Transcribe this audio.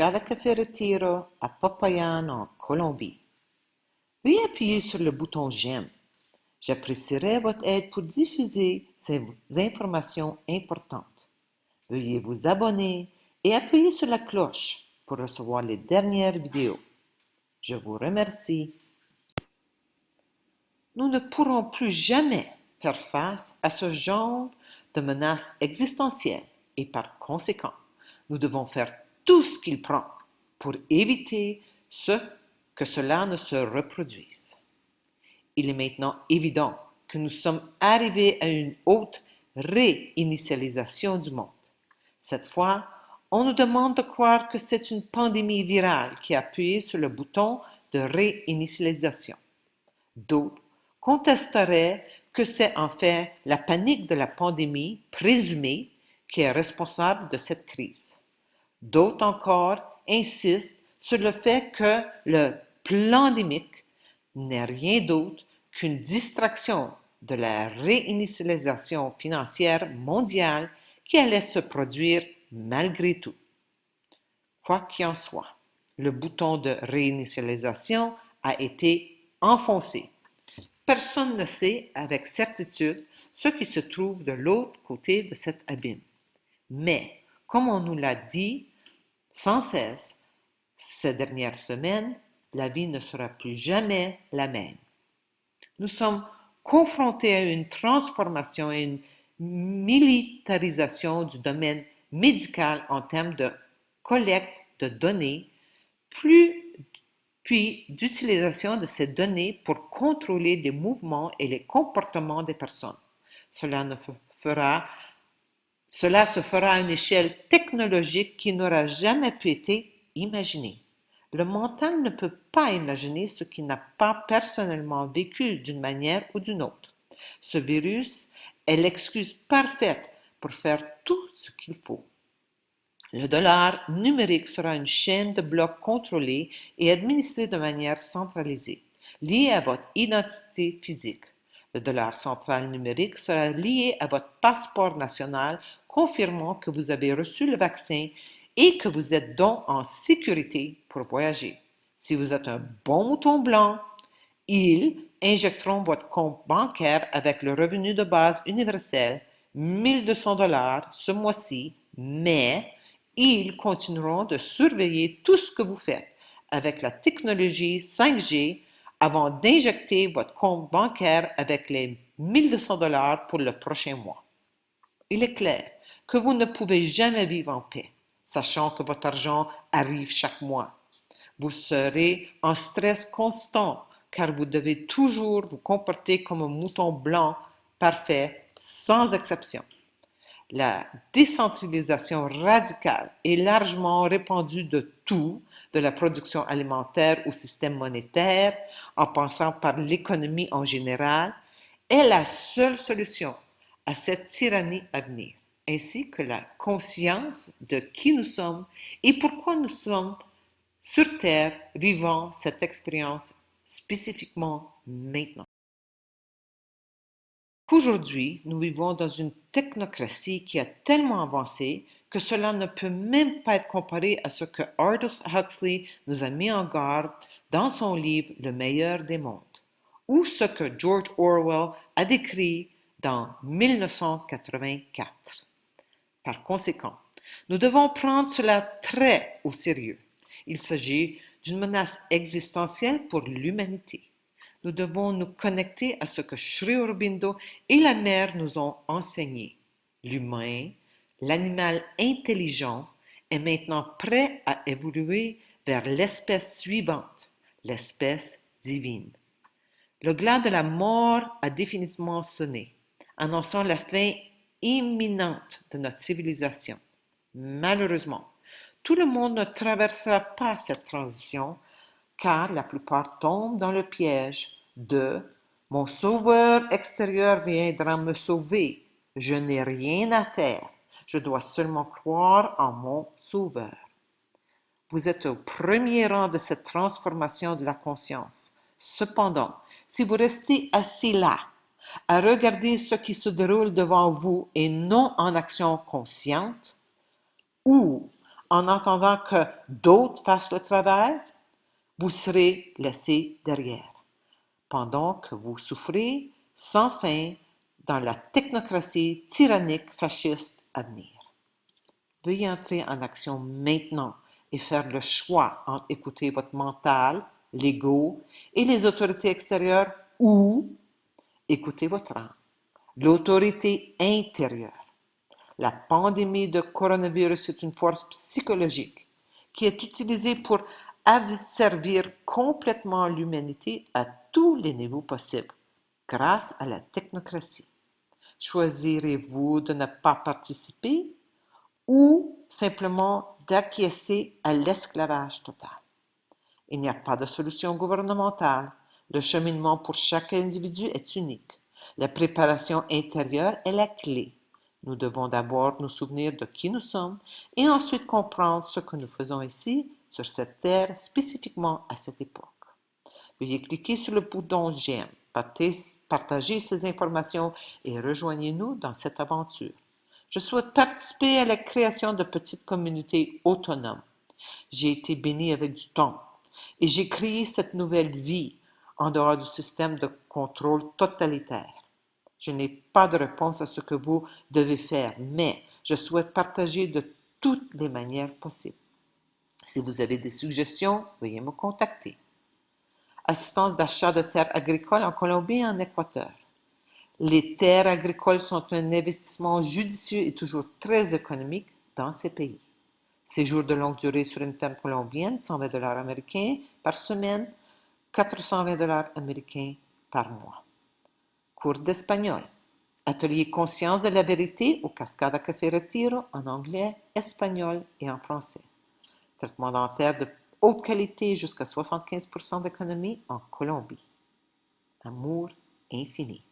Cada Café Retiro à Popayan en Colombie. Veuillez appuyer sur le bouton J'aime. J'apprécierai votre aide pour diffuser ces informations importantes. Veuillez vous abonner et appuyer sur la cloche pour recevoir les dernières vidéos. Je vous remercie. Nous ne pourrons plus jamais faire face à ce genre de menaces existentielles et par conséquent, nous devons faire tout ce qu'il prend pour éviter que cela ne se reproduise. Il est maintenant évident que nous sommes arrivés à une haute réinitialisation du monde. Cette fois, on nous demande de croire que c'est une pandémie virale qui a appuyé sur le bouton de réinitialisation. D'autres contesteraient que c'est en fait la panique de la pandémie présumée qui est responsable de cette crise. D'autres encore insistent sur le fait que le pandémique n'est rien d'autre qu'une distraction de la réinitialisation financière mondiale qui allait se produire malgré tout. Quoi qu'il en soit, le bouton de réinitialisation a été enfoncé. Personne ne sait avec certitude ce qui se trouve de l'autre côté de cet abîme. Mais, comme on nous l'a dit sans cesse ces dernières semaines, la vie ne sera plus jamais la même. Nous sommes confrontés à une transformation et une militarisation du domaine médical en termes de collecte de données, puis d'utilisation de ces données pour contrôler les mouvements et les comportements des personnes. Cela se fera à une échelle technologique qui n'aura jamais pu être imaginée. Le mental ne peut pas imaginer ce qu'il n'a pas personnellement vécu d'une manière ou d'une autre. Ce virus est l'excuse parfaite pour faire tout ce qu'il faut. Le dollar numérique sera une chaîne de blocs contrôlée et administrée de manière centralisée, liée à votre identité physique. Le dollar central numérique sera lié à votre passeport national confirmant que vous avez reçu le vaccin et que vous êtes donc en sécurité pour voyager. Si vous êtes un bon mouton blanc, ils injecteront votre compte bancaire avec le revenu de base universel, 1200 $ ce mois-ci, mais ils continueront de surveiller tout ce que vous faites avec la technologie 5G avant d'injecter votre compte bancaire avec les 1200 $ pour le prochain mois. Il est clair que vous ne pouvez jamais vivre en paix, sachant que votre argent arrive chaque mois. Vous serez en stress constant car vous devez toujours vous comporter comme un mouton blanc parfait, sans exception. La décentralisation radicale est largement répandue de tout, de la production alimentaire au système monétaire, en passant par l'économie en général, est la seule solution à cette tyrannie à venir, ainsi que la conscience de qui nous sommes et pourquoi nous sommes sur Terre vivant cette expérience spécifiquement maintenant. Aujourd'hui, nous vivons dans une technocratie qui a tellement avancé que cela ne peut même pas être comparé à ce que Aldous Huxley nous a mis en garde dans son livre Le meilleur des mondes, ou ce que George Orwell a décrit dans 1984. Par conséquent, nous devons prendre cela très au sérieux. Il s'agit d'une menace existentielle pour l'humanité. Nous devons nous connecter à ce que Sri Aurobindo et la mère nous ont enseigné. L'humain, l'animal intelligent, est maintenant prêt à évoluer vers l'espèce suivante, l'espèce divine. Le glas de la mort a définitivement sonné, annonçant la fin imminente de notre civilisation. Malheureusement, tout le monde ne traversera pas cette transition car la plupart tombent dans le piège de « Mon sauveur extérieur viendra me sauver. Je n'ai rien à faire. Je dois seulement croire en mon sauveur. » Vous êtes au premier rang de cette transformation de la conscience. Cependant, si vous restez assis là, à regarder ce qui se déroule devant vous et non en action consciente, ou en attendant que d'autres fassent le travail, vous serez laissé derrière, pendant que vous souffrez sans fin dans la technocratie tyrannique fasciste à venir. Veuillez entrer en action maintenant et faire le choix entre écouter votre mental, l'ego et les autorités extérieures ou écouter votre âme, l'autorité intérieure. La pandémie de coronavirus est une force psychologique qui est utilisée pour asservir complètement l'humanité à tous les niveaux possibles grâce à la technocratie. Choisirez-vous de ne pas participer ou simplement d'acquiescer à l'esclavage total? Il n'y a pas de solution gouvernementale. Le cheminement pour chaque individu est unique. La préparation intérieure est la clé. Nous devons d'abord nous souvenir de qui nous sommes et ensuite comprendre ce que nous faisons ici, sur cette terre, spécifiquement à cette époque. Veuillez cliquer sur le bouton j'aime, partagez ces informations et rejoignez-nous dans cette aventure. Je souhaite participer à la création de petites communautés autonomes. J'ai été béni avec du temps et j'ai créé cette nouvelle vie en dehors du système de contrôle totalitaire. Je n'ai pas de réponse à ce que vous devez faire, mais je souhaite partager de toutes les manières possibles. Si vous avez des suggestions, veuillez me contacter. Assistance d'achat de terres agricoles en Colombie et en Équateur. Les terres agricoles sont un investissement judicieux et toujours très économique dans ces pays. Séjour de longue durée sur une ferme colombienne, 120 $ américains par semaine, 420 $ américains par mois. Cours d'espagnol. Atelier Conscience de la vérité au Cascada Café Retiro en anglais, espagnol et en français. Traitement dentaire de haute qualité jusqu'à 75% d'économie en Colombie. Amour infini.